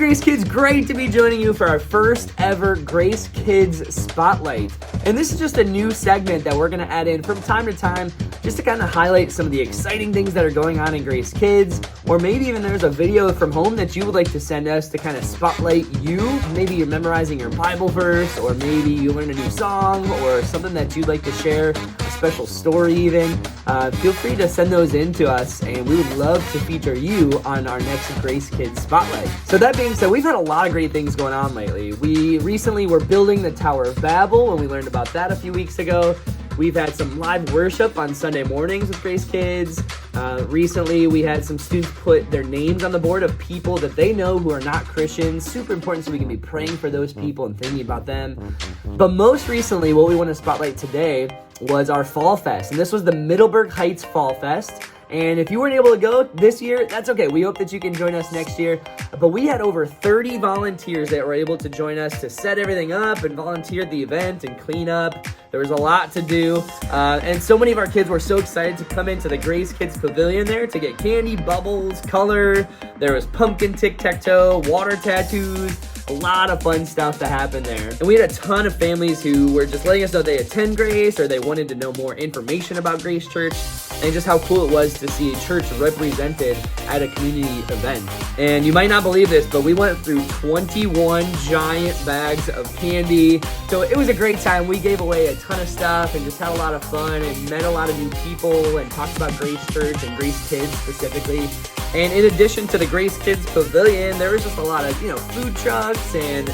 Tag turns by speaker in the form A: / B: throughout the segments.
A: Grace Kids, great to be joining you for our first ever Grace Kids Spotlight. And this is just a new segment that we're going to add in from time to time just to kind of highlight some of the exciting things that are going on in Grace Kids, or maybe even there's a video from home that you would like to send us to kind of spotlight you. Maybe you're memorizing your Bible verse, or maybe you learned a new song, or something that you'd like to share, a special story even. Feel free to send those in to us, and we would love to feature you on our next Grace Kids Spotlight. So that being said, we've had a lot of great things going on lately. We recently were building the Tower of Babel, and we learned about that a few weeks ago. We've had some live worship on Sunday mornings with Grace Kids. Recently, we had some students put their names on the board of people that they know who are not Christians. Super important so we can be praying for those people and thinking about them. But most recently, what we want to spotlight today was our Fall Fest. And this was the Middleburg Heights Fall Fest. And if you weren't able to go this year, that's okay. We hope that you can join us next year. But we had over 30 volunteers that were able to join us to set everything up and volunteer at the event and clean up. There was a lot to do. And so many of our kids were so excited to come into the Grace Kids Pavilion there to get candy, bubbles, color. There was pumpkin tic-tac-toe, water tattoos. A lot of fun stuff that happened there. And we had a ton of families who were just letting us know they attend Grace or they wanted to know more information about Grace Church and just how cool it was to see a church represented at a community event. And you might not believe this, but we went through 21 giant bags of candy. So it was a great time. We gave away a ton of stuff and just had a lot of fun and met a lot of new people and talked about Grace Church and Grace Kids specifically. And in addition to the Grace Kids Pavilion, there was just a lot of, food trucks and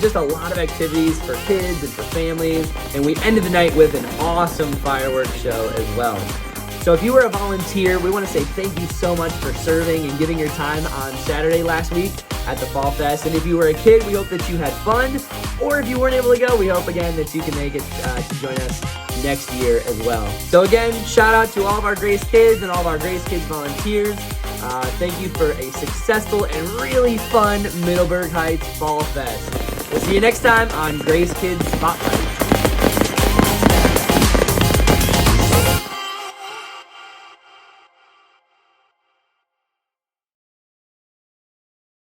A: just a lot of activities for kids and for families. And we ended the night with an awesome fireworks show as well. So if you were a volunteer, we want to say thank you so much for serving and giving your time on Saturday last week at the Fall Fest. And if you were a kid, we hope that you had fun. Or if you weren't able to go, we hope again that you can make it to join us next year as well. So again, shout out to all of our Grace Kids and all of our Grace Kids volunteers. Thank you for a successful and really fun Middleburg Heights Fall Fest. We'll see you next time on Grace Kids Spotlight.